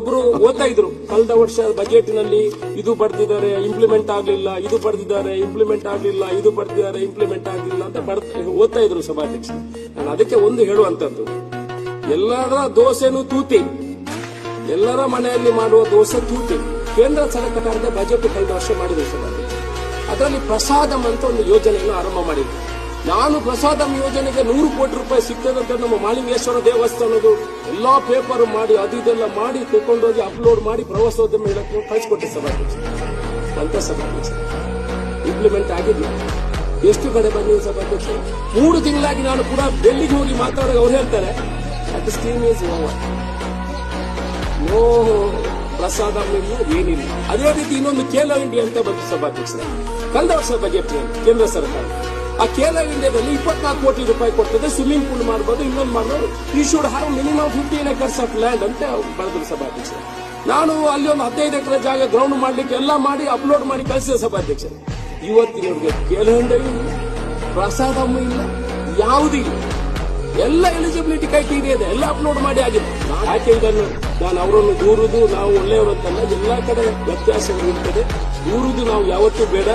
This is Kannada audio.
ಒಬ್ರು ಓದ್ತಾ ಇದ್ರು ಕಳೆದ ವರ್ಷ ಬಜೆಟ್ ನಲ್ಲಿ ಇದು ಬರ್ದಿದ್ದಾರೆ ಇಂಪ್ಲಿಮೆಂಟ್ ಆಗ್ಲಿಲ್ಲ, ಇದು ಬರ್ದಿದ್ದಾರೆ ಇಂಪ್ಲಿಮೆಂಟ್ ಆಗ್ಲಿಲ್ಲ, ಇದು ಬರ್ದಿದ್ದಾರೆ ಇಂಪ್ಲಿಮೆಂಟ್ ಆಗ್ಲಿಲ್ಲ ಅಂತ ಓದ್ತಾ ಇದ್ರು ಸಭಾಧ್ಯಕ್ಷ. ನಾನು ಅದಕ್ಕೆ ಒಂದು ಹೇಳುವಂತದ್ದು, ಎಲ್ಲರ ದೋಸೆನೂ ತೂತಿ, ಎಲ್ಲರ ಮನೆಯಲ್ಲಿ ಮಾಡುವ ದೋಸೆ ತೂತಿ. ಕೇಂದ್ರ ಸರ್ಕಾರದ ಬಜೆಟ್ ಕಳೆದ ವರ್ಷ ಮಾಡಿದ್ರು ಸಭಾಧ್ಯಕ್ಷ. ಅದರಲ್ಲಿ ಪ್ರಸಾದಂ ಅಂತ ಒಂದು ಯೋಜನೆಯನ್ನು ಆರಂಭ ಮಾಡಿದ್ರು. ನಾನು ಪ್ರಸಾದಂ ಯೋಜನೆಗೆ 100 ಕೋಟಿ ರೂಪಾಯಿ ಸಿಗ್ತದಂತ ನಮ್ಮ ಮಾಲಿಂಗೇಶ್ವರ ದೇವಸ್ಥಾನದ್ದು ಎಲ್ಲಾ ಪೇಪರ್ ಮಾಡಿ ಅದೆಲ್ಲ ಮಾಡಿ ತಗೊಂಡೋಗಿ ಅಪ್ಲೋಡ್ ಮಾಡಿ ಪ್ರವಾಸೋದ್ಯಮ ಇಲಾಖೆ ಕಳಿಸ್ಕೊಟ್ಟೆ ಸಭಾಧ್ಯಕ್ಷ. ಅಂತ ಸಭಾಧ್ಯಕ್ಷ ಇಂಪ್ಲಿಮೆಂಟ್ ಆಗಿಲ್ಲ. ಎಷ್ಟು ಕಡೆ ಬಂದಿದೆ ಸಭಾಧ್ಯಕ್ಷ? 3 ತಿಂಗಳಾಗಿ ನಾನು ಕೂಡ ಡೆಲ್ಲಿಗೆ ಹೋಗಿ ಮಾತಾಡುವಾಗ ಅವ್ರು ಹೇಳ್ತಾರೆ that scheme is over, no ಪ್ರಸಾದಂ ಇಲ್ಲ, ಏನಿಲ್ಲ. ಅದೇ ರೀತಿ ಇನ್ನೊಂದು ಖೇಲೋ ಇಂಡಿಯಾ ಅಂತ ಬಂತು ಸಭಾಧ್ಯಕ್ಷ ಕಳೆದ ವರ್ಷ ಬಜೆಟ್ ಕೇಂದ್ರ ಸರ್ಕಾರ. ಆ ಖೇಲೋ ಇಂಡಿಯಾದಲ್ಲಿ 24 ಕೋಟಿ ರೂಪಾಯಿ ಕೊಡ್ತದೆ, ಸ್ವಿಮ್ಮಿಂಗ್ ಪೂಲ್ ಮಾಡಬಹುದು, ಇನ್ನೊಂದು ಮಾಡಬಹುದು. ಈ should have minimum 15 acres of land ಅಂತ ಬರೆದ್ರು ಸಭಾಧ್ಯಕ್ಷ. ನಾನು ಅಲ್ಲಿ ಒಂದು 15 ಎಕರೆ ಜಾಗ ಗ್ರೌಂಡ್ ಮಾಡ್ಲಿಕ್ಕೆ ಎಲ್ಲ ಮಾಡಿ ಅಪ್ಲೋಡ್ ಮಾಡಿ ಕಳಿಸಿದೆ ಸಭಾಧ್ಯಕ್ಷ. ಇವತ್ತಿನವ್ರಿಗೆ ಖೇಲೋ ಇಂಡಿಯಾ ಇಲ್ಲ, ಪ್ರಸಾದಂ ಇಲ್ಲ, ಯಾವುದೂ ಇಲ್ಲ. ಎಲ್ಲ ಎಲಿಜಿಬಿಲಿಟಿ ಕ್ರೈಟೀರಿಯಾ ಇದೆ, ಎಲ್ಲ ಅಪ್ಲೋಡ್ ಮಾಡಿ ಆಗಿದೆ. ಯಾಕೆ ಇದನ್ನು ನಾನು ಅವರನ್ನು ದೂರುದು ನಾವು ಒಳ್ಳೆಯವರು ಅಂತಲ್ಲ, ಎಲ್ಲಾ ಕಡೆ ವ್ಯತ್ಯಾಸಗಳು ಇರ್ತದೆ. ದೂರುದು ನಾವು ಯಾವತ್ತೂ ಬೇಡ.